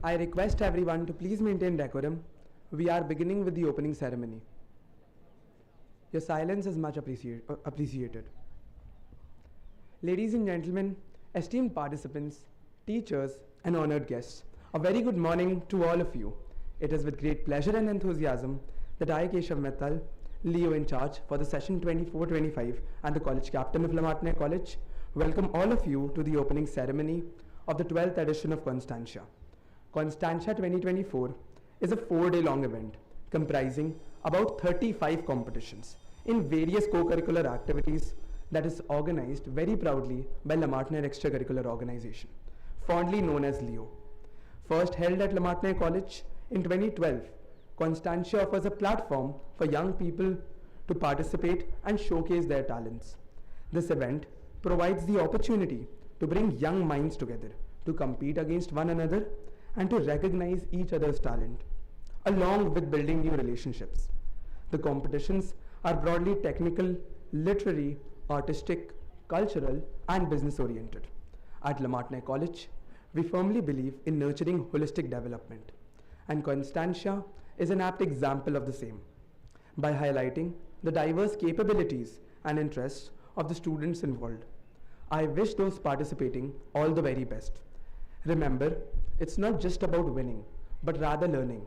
I request everyone to please maintain decorum. We are beginning with the opening ceremony. Your silence is much appreciated. Ladies and gentlemen, esteemed participants, teachers, and honored guests, a very good morning to all of you. It is with great pleasure and enthusiasm that I, Keshav Mehtal, Leo in charge for the session 24-25 and the college captain of Martiniere College, welcome all of you to the opening ceremony of the 12th edition of Constantia. Constantia 2024 is a 4-day long event comprising about 35 competitions in various co-curricular activities that is organized very proudly by Martiniere Extracurricular Organization, fondly known as LEO. First held at Martiniere College in 2012, Constantia offers a platform for young people to participate and showcase their talents. This event provides the opportunity to bring young minds together, to compete against one another, and to recognize each other's talent, along with building new relationships. The competitions are broadly technical, literary, artistic, cultural, and business oriented. At Martiniere College, we firmly believe in nurturing holistic development, and Constantia is an apt example of the same. By highlighting the diverse capabilities and interests of the students involved, I wish those participating all the very best. Remember, it's not just about winning, but rather learning.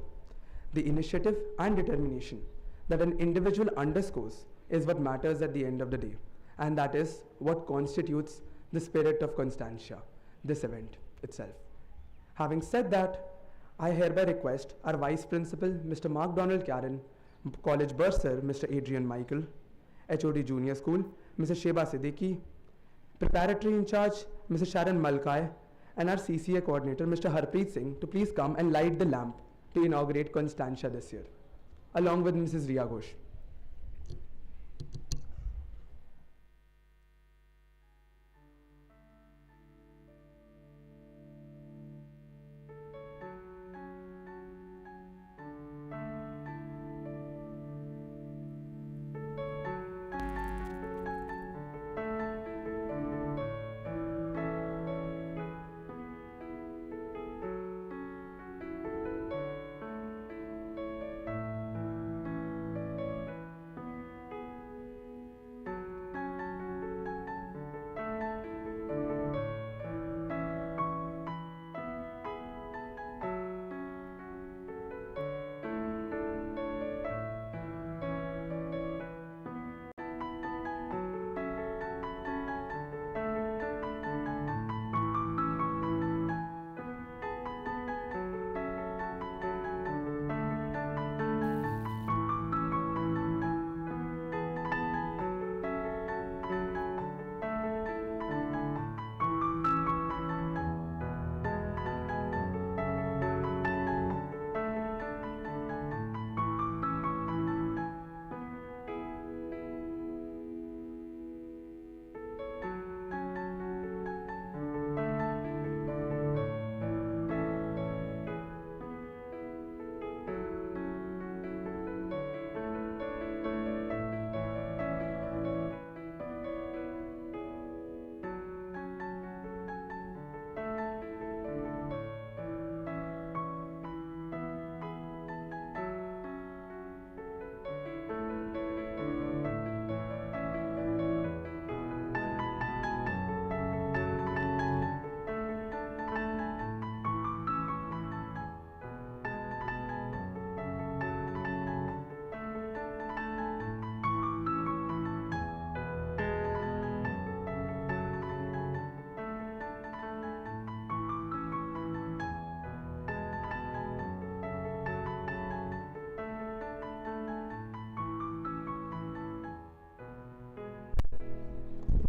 The initiative and determination that an individual underscores is what matters at the end of the day, and that is what constitutes the spirit of Constantia, this event itself. Having said that, I hereby request our Vice Principal, Mr. Mark Donald Karen, College Bursar, Mr. Adrian Michael, HOD Junior School, Mrs. Sheba Siddiqui, Preparatory in charge, Mrs. Sharon Malkai, and our CCA coordinator, Mr. Harpreet Singh, to please come and light the lamp to inaugurate Constantia this year, along with Mrs. Riya Ghosh.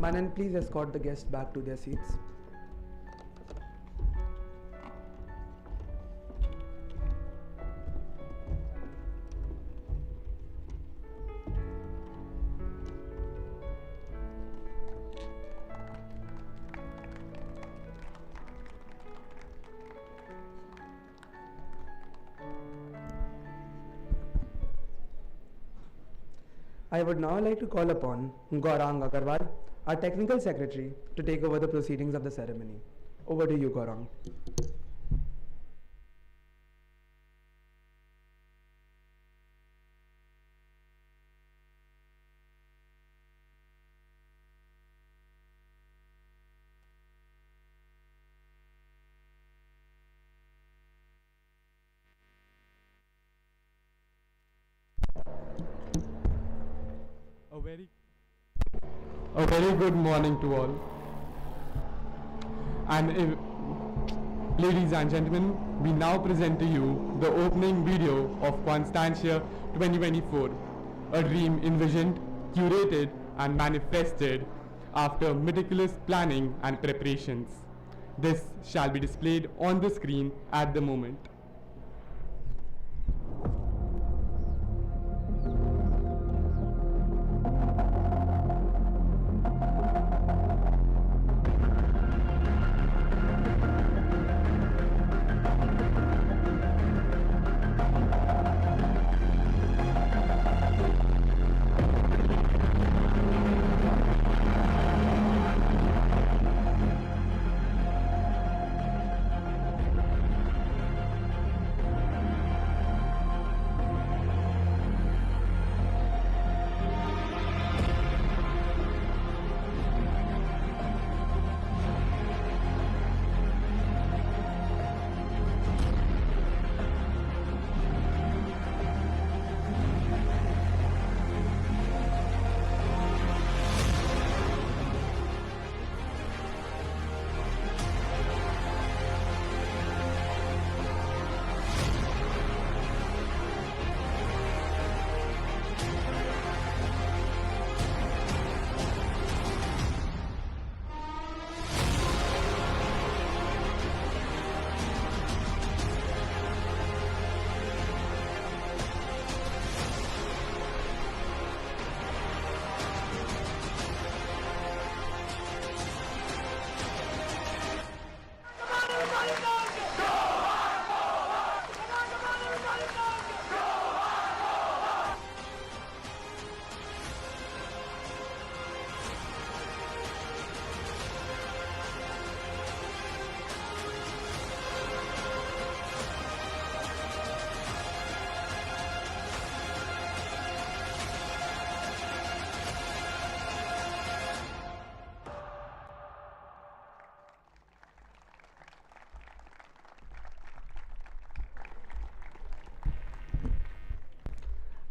Manan, please escort the guests back to their seats. I would now like to call upon Gaurang Agarwal, our Technical Secretary, to take over the proceedings of the ceremony. Over to you, Gaurang. A very good morning to all. And ladies and gentlemen, we now present to you the opening video of Constantia 2024, a dream envisioned, curated and manifested after meticulous planning and preparations. This shall be displayed on the screen at the moment.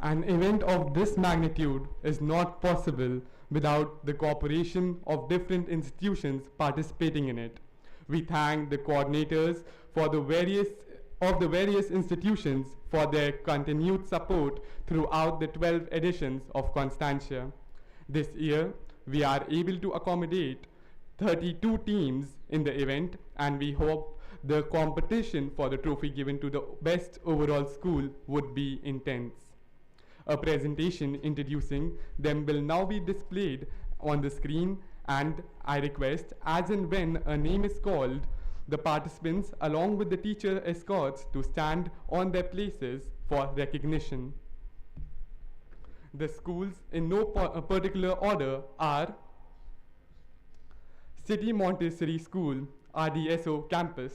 An event of this magnitude is not possible without the cooperation of different institutions participating in it. We thank the coordinators for the various institutions for their continued support throughout the 12 editions of Constantia. This year, we are able to accommodate 32 teams in the event, and we hope the competition for the trophy given to the best overall school would be intense. A presentation introducing them will now be displayed on the screen, and I request, as and when a name is called, the participants along with the teacher escorts to stand on their places for recognition. The schools in no particular order are City Montessori School, RDSO campus.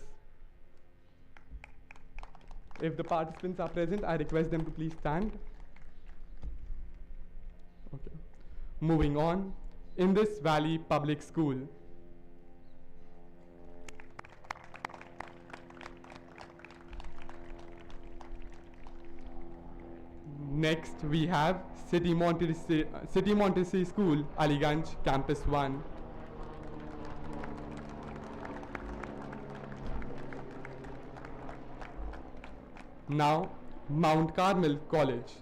If the participants are present, I request them to please stand. Okay. Moving on, Indus Valley Public School. Next, we have City Montessori School, Aliganj, Campus 1. Now, Mount Carmel College.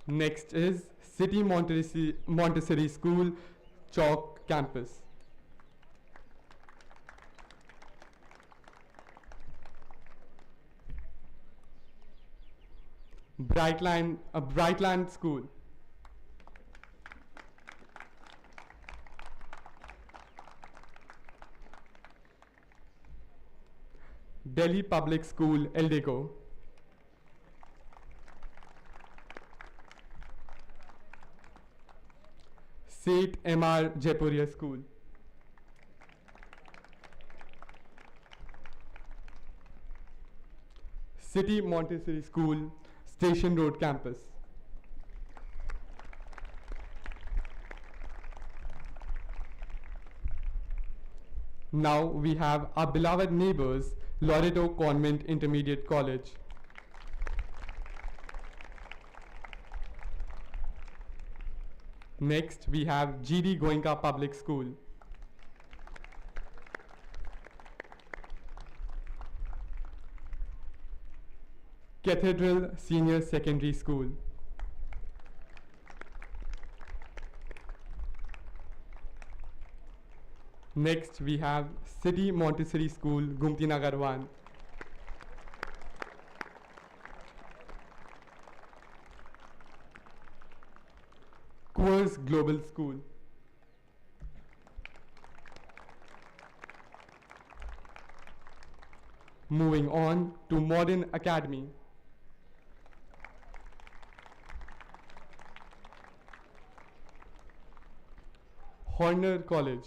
Next is City Montessori School, Chalk Campus. Brightland School. Delhi Public School, Eldeco. Seth M.R. Jaipuria School. City Montessori School, Station Road Campus. Now we have our beloved neighbors, Loreto Convent Intermediate College. Next, we have GD Goenka Public School. Cathedral Senior Secondary School. Next, we have City Montessori School, Gumti Nagar 1. Coors Global School. Moving on to Modern Academy. Horner College.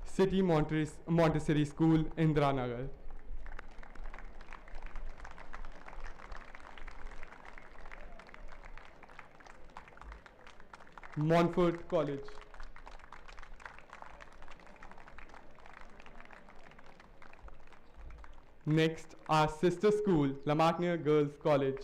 City Montessori School, Indiranagar. Montfort College. Next, our sister school, Martiniere Girls College.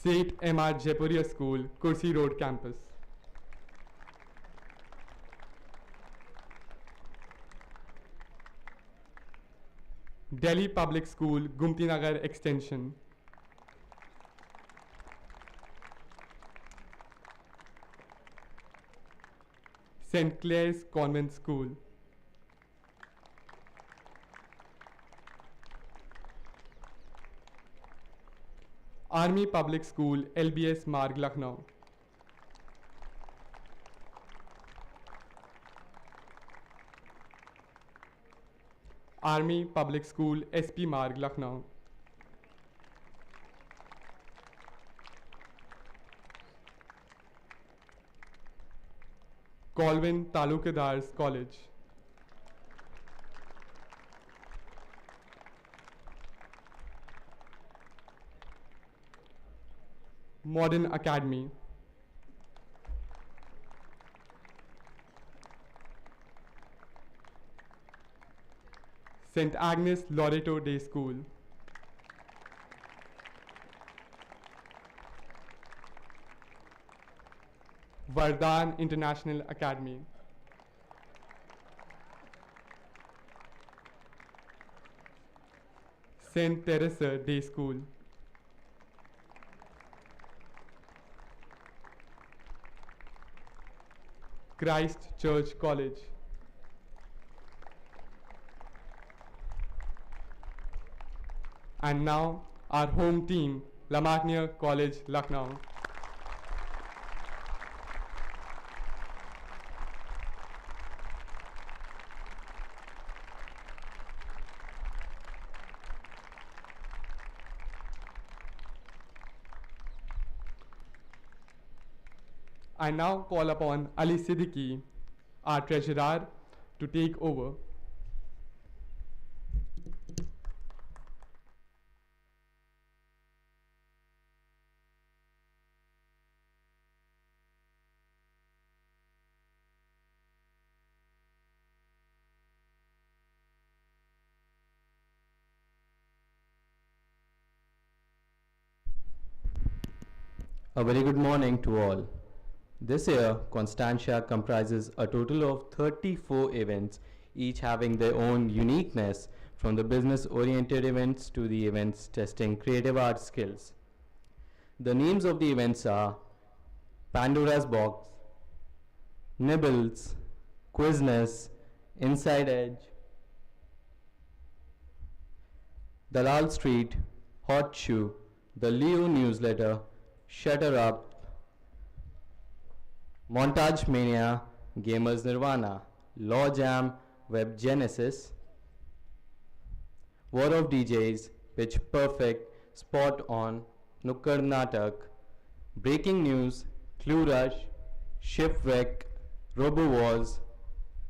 St. M.R. Jaipuria School, Kursi Road Campus. Delhi Public School, Gumti Nagar Extension. St. Clair's Convent School. Army Public School, LBS Marg, Lucknow. Army Public School, SP Marg, Lucknow. Colvin Talukedar's College. Modern Academy. St. Agnes Loreto Day School. Vardhan International Academy. St. Teresa Day School. Christ Church College. And now, our home team, Martiniere College, Lucknow. I now call upon Ali Siddiqui, our treasurer, to take over. A very good morning to all. This year, Constantia comprises a total of 34 events, each having their own uniqueness, from the business-oriented events to the events testing creative art skills. The names of the events are Pandora's Box, Nibbles, Quizness, Inside Edge, Dalal Street, Hot Shoe, the Leo Newsletter, Shutter Up, Montage Mania, Gamers Nirvana, Law Jam, Web Genesis, War of DJs, Pitch Perfect, Spot On, Nukkad Natak, breaking news, clue rush, shipwreck, robo wars,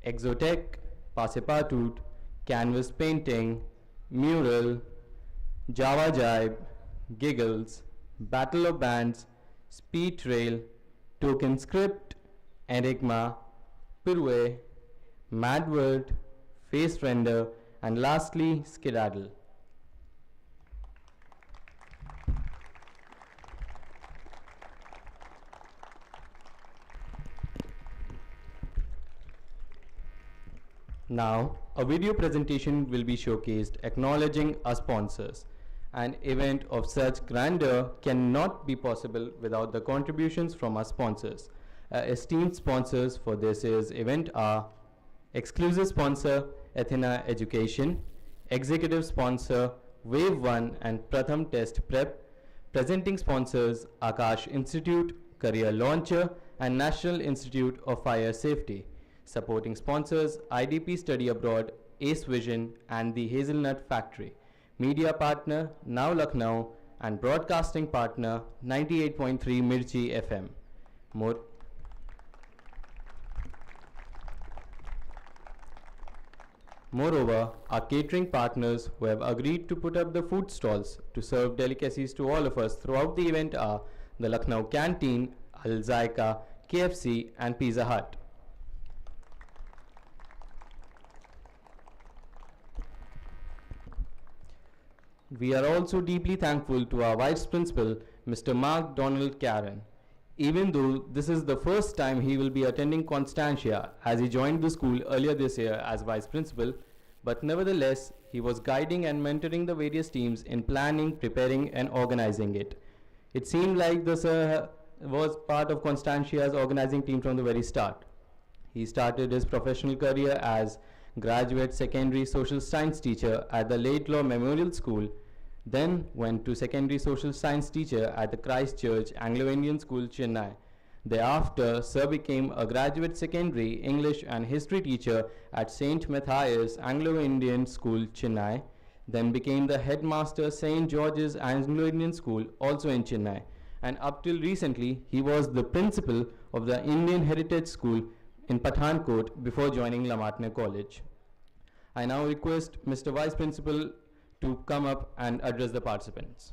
exotech, passepartout, canvas painting, mural, Java jibe, giggles, battle of bands, speed trail, token script, enigma, pirouette, mad word, face render, and lastly skedaddle. Now, a video presentation will be showcased acknowledging our sponsors. An event of such grandeur cannot be possible without the contributions from our sponsors. Esteemed sponsors for this year's event are exclusive sponsor Athena Education, executive sponsor Wave 1 and Pratham Test Prep, presenting sponsors Akash Institute, Career Launcher and National Institute of Fire Safety. Supporting sponsors IDP Study Abroad, Ace Vision and the Hazelnut Factory. Media partner Now Lucknow and broadcasting partner 98.3 Mirchi FM. Moreover, our catering partners who have agreed to put up the food stalls to serve delicacies to all of us throughout the event are the Lucknow Canteen, Al Zaiqa, KFC and Pizza Hut. We are also deeply thankful to our Vice Principal, Mr. Mark Donald Karen. Even though this is the first time he will be attending Constantia as he joined the school earlier this year as Vice Principal, but nevertheless, he was guiding and mentoring the various teams in planning, preparing and organizing it. It seemed like the sir was part of Constantia's organizing team from the very start. He started his professional career as graduate secondary social science teacher at the Laidlaw Memorial School, then went to secondary social science teacher at the Christ Church Anglo-Indian School, Chennai. Thereafter, Sir became a graduate secondary English and history teacher at St. Matthias Anglo-Indian School, Chennai, then became the headmaster St. George's Anglo-Indian School, also in Chennai, and up till recently, he was the principal of the Indian Heritage School in Pathankot before joining Martiniere College. I now request Mr. Vice Principal to come up and address the participants.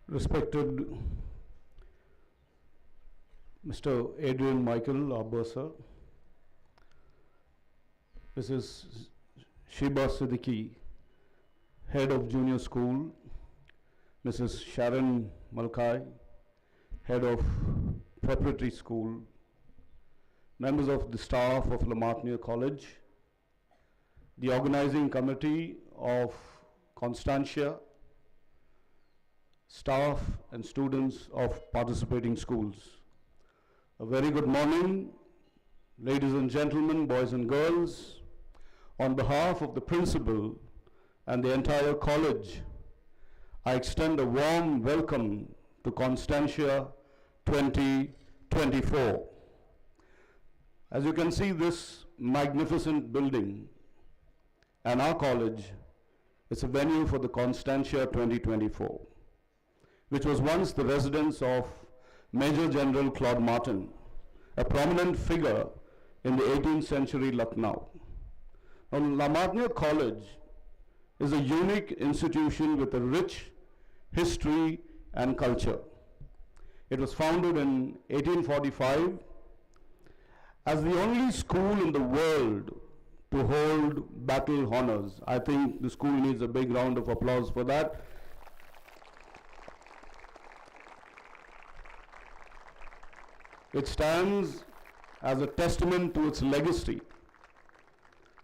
Respected Mr. Adrian Michael Arbosa, Mrs. Sheba Siddiqui, Head of Junior School, Mrs. Sharon Malkai, Head of Preparatory School, members of the staff of Martiniere College, the organizing committee of Constantia, staff and students of participating schools. A very good morning, ladies and gentlemen, boys and girls. On behalf of the principal and the entire college, I extend a warm welcome to Constantia 2024. As you can see, this magnificent building and our college is a venue for the Constantia 2024, which was once the residence of Major General Claude Martin, a prominent figure in the 18th century Lucknow. Now, Martiniere College is a unique institution with a rich history and culture. It was founded in 1845 as the only school in the world to hold battle honors. I think the school needs a big round of applause for that. It stands as a testament to its legacy.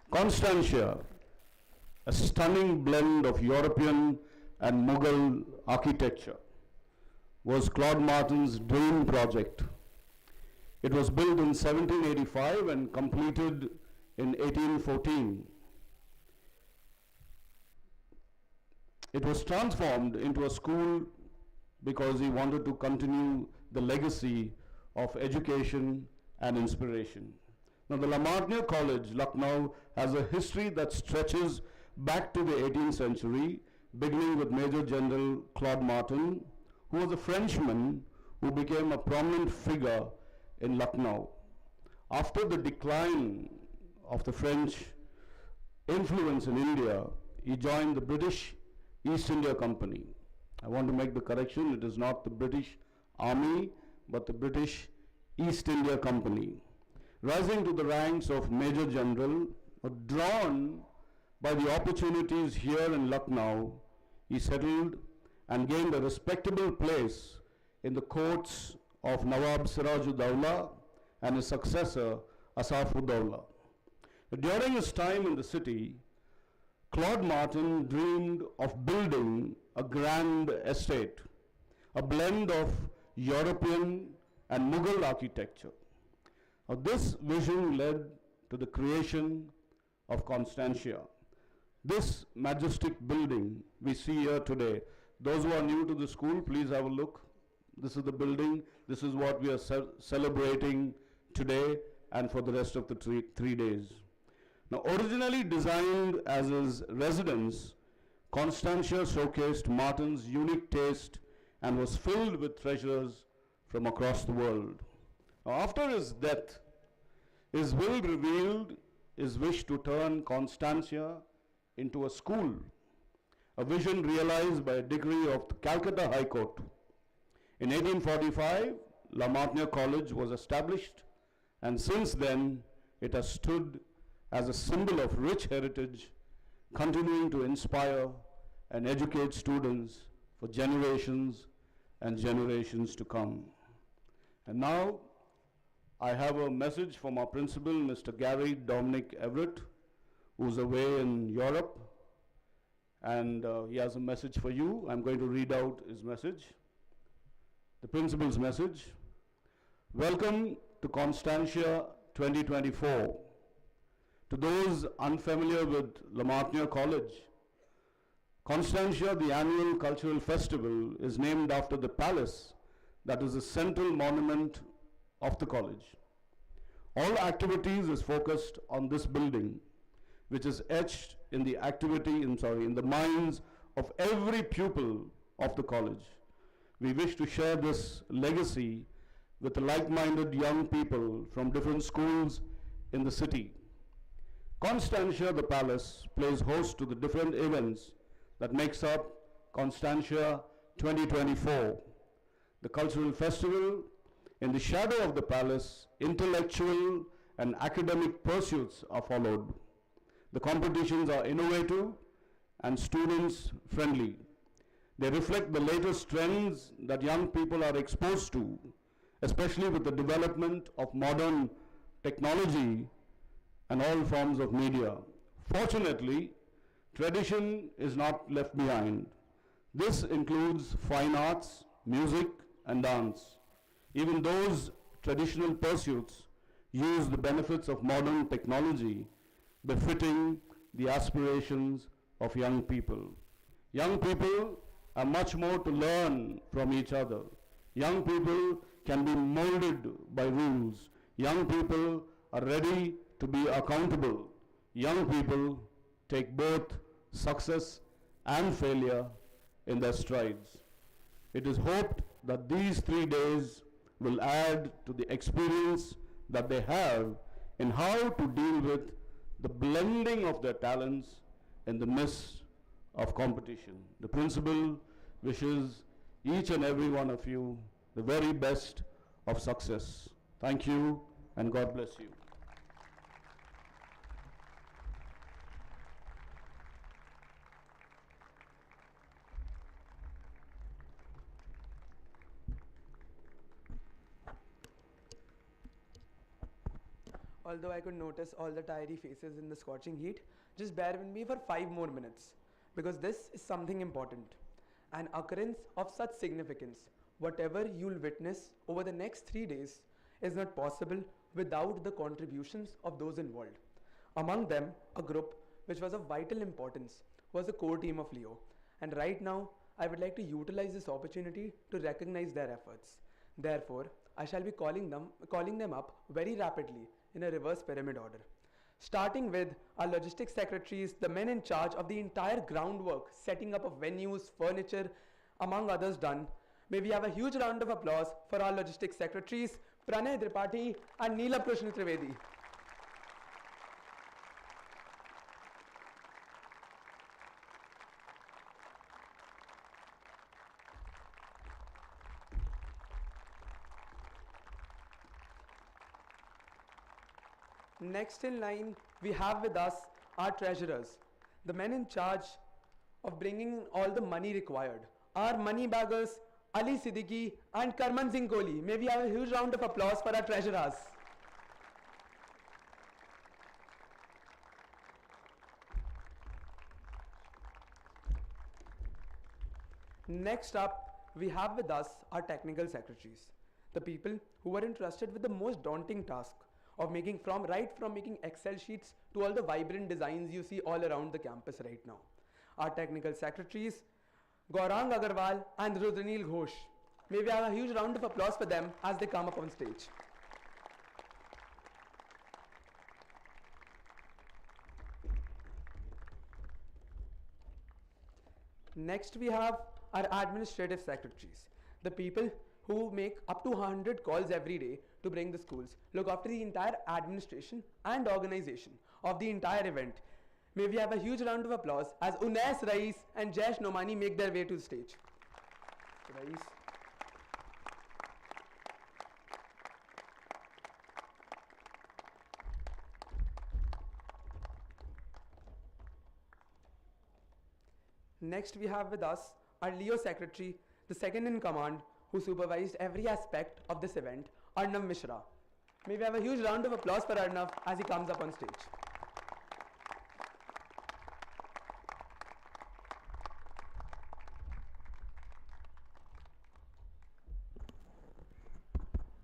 Constantia, a stunning blend of European and Mughal architecture, was Claude Martin's dream project. It was built in 1785 and completed in 1814. It was transformed into a school because he wanted to continue the legacy of education and inspiration. Now, the Martiniere College, Lucknow, has a history that stretches back to the 18th century, beginning with Major General Claude Martin, who was a Frenchman who became a prominent figure in Lucknow. After the decline of the French influence in India, he joined the British East India Company. I want to make the correction, it is not the British Army, but the British East India Company. Rising to the ranks of Major General, drawn by the opportunities here in Lucknow, he settled and gained a respectable place in the courts of Nawab Siraj-ud-Dawla and his successor, Asaf-ud-Dawla. During his time in the city, Claude Martin dreamed of building a grand estate, a blend of European and Mughal architecture. Now, this vision led to the creation of Constantia. This majestic building we see here today. Those who are new to the school, please have a look. This is the building. This is what we are celebrating today and for the rest of the three days. Now, originally designed as his residence, Constantia showcased Martin's unique taste and was filled with treasures from across the world. Now, after his death, his will revealed his wish to turn Constantia into a school, a vision realized by a decree of the Calcutta High Court. In 1845, Martiniere College was established, and since then it has stood as a symbol of rich heritage, continuing to inspire and educate students for generations and generations to come. And now, I have a message from our principal, Mr. Gary Dominic Everett, who's away in Europe, and he has a message for you. I'm going to read out his message. The principal's message. Welcome to Constantia 2024. To those unfamiliar with Martiniere College, Constantia, the annual cultural festival, is named after the palace that is the central monument of the college. All activities is focused on this building, which is etched in the in the minds of every pupil of the college. We wish to share this legacy with the like-minded young people from different schools in the city. Constantia, the palace, plays host to the different events that makes up Constantia 2024. The cultural festival, in the shadow of the palace, intellectual and academic pursuits are followed. The competitions are innovative and students friendly. They reflect the latest trends that young people are exposed to, especially with the development of modern technology and all forms of media. Fortunately, tradition is not left behind. This includes fine arts, music, and dance. Even those traditional pursuits use the benefits of modern technology, befitting the aspirations of young people. Young people have much more to learn from each other. Young people can be molded by rules. Young people are ready to be accountable. Young people take both success and failure in their strides. It is hoped that these 3 days will add to the experience that they have in how to deal with the blending of their talents in the midst of competition. The principal wishes each and every one of you the very best of success. Thank you, and God bless you. Although I could notice all the tired faces in the scorching heat, just bear with me for 5 more minutes, because this is something important. An occurrence of such significance, whatever you'll witness over the next 3 days, is not possible without the contributions of those involved. Among them, a group which was of vital importance was the core team of Leo. And right now, I would like to utilize this opportunity to recognize their efforts. Therefore, I shall be calling them up very rapidly in a reverse pyramid order. Starting with our logistics secretaries, the men in charge of the entire groundwork, setting up of venues, furniture, among others done. May we have a huge round of applause for our logistics secretaries, Pranay Tripathi and Neela Krishna Trivedi. Next in line, we have with us our treasurers, the men in charge of bringing in all the money required. Our money baggers, Ali Siddiqui and Karman Singh Kohli. May we have a huge round of applause for our treasurers. Next up, we have with us our technical secretaries, the people who were entrusted with the most daunting task of making making Excel sheets to all the vibrant designs you see all around the campus right now. Our technical secretaries, Gaurang Agarwal and Rudranil Ghosh. May we have a huge round of applause for them as they come up on stage. Next we have our administrative secretaries, the people who make up to 100 calls every day to bring the schools, look after the entire administration and organization of the entire event. May we have a huge round of applause as Unais Rais and Jaish Nomani make their way to the stage. Rais. Next we have with us our Leo secretary, the second in command, who supervised every aspect of this event, Arnav Mishra. May we have a huge round of applause for Arnav as he comes up on stage.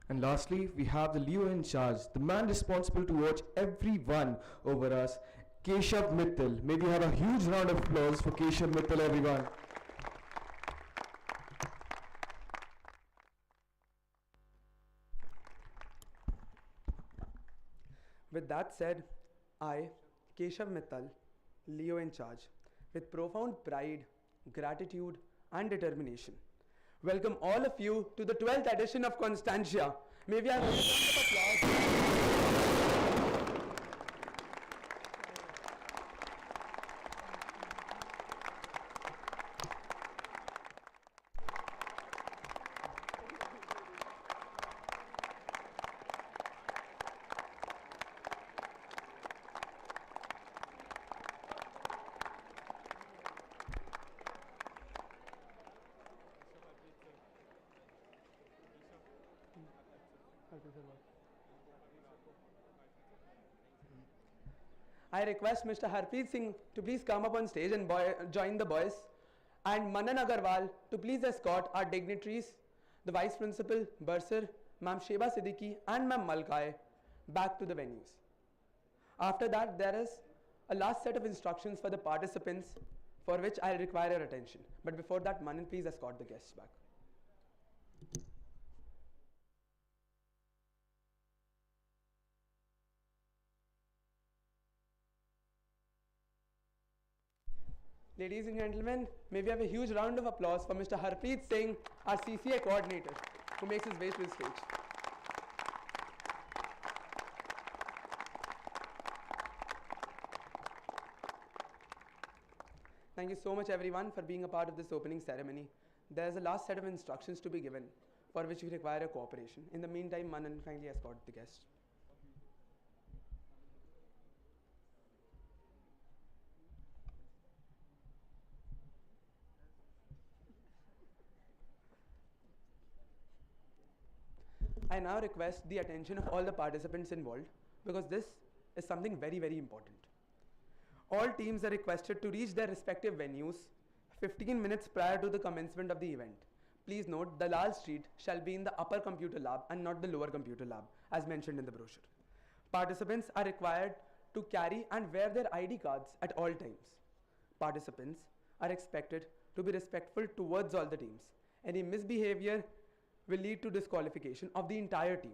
And lastly, we have the Leo in charge, the man responsible to watch everyone over us, Keshav Mittal. May we have a huge round of applause for Keshav Mittal, everyone. With that said, I, Keshav Mittal, Leo in charge, with profound pride, gratitude and determination, welcome all of you to the 12th edition of Constantia. May we have a round of applause. I request Mr. Harpreet Singh to please come up on stage and join the boys, and Manan Agarwal to please escort our dignitaries, the Vice Principal, Bursar, Ma'am Sheba Siddiqui and Ma'am Malkai back to the venues. After that, there is a last set of instructions for the participants for which I require your attention. But before that, Manan, please escort the guests back. Ladies and gentlemen, may we have a huge round of applause for Mr. Harpreet Singh, our CCA coordinator, who makes his way to the stage. Thank you so much everyone for being a part of this opening ceremony. There's a last set of instructions to be given, for which we require your cooperation. In the meantime, Manan, kindly escort the guests. I now request the attention of all the participants involved, because this is something very, very important. All teams are requested to reach their respective venues 15 minutes prior to the commencement of the event. Please note, the Lal Street shall be in the upper computer lab and not the lower computer lab, as mentioned in the brochure. Participants are required to carry and wear their ID cards at all times. Participants are expected to be respectful towards all the teams. Any misbehavior will lead to disqualification of the entire team.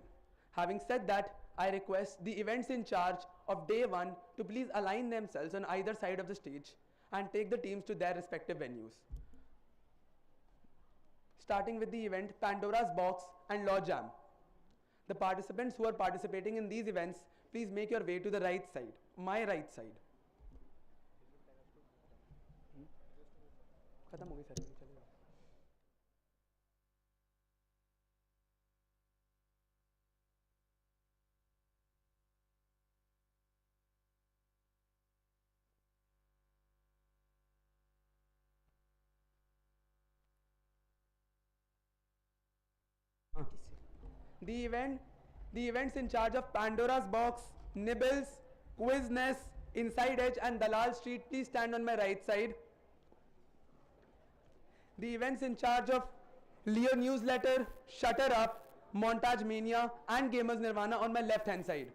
Having said that, I request the events in charge of day 1 to please align themselves on either side of the stage and take the teams to their respective venues. Starting with the event Pandora's Box and Law Jam. The participants who are participating in these events, please make your way to the right side, my right side. खत्म हो गई sir, चलिए। The events in charge of Pandora's Box, Nibbles, Quiz Nest, Inside Edge and Dalal Street, please stand on my right side. The events in charge of Leo Newsletter, Shutter Up, Montage Mania and Gamers Nirvana on my left hand side.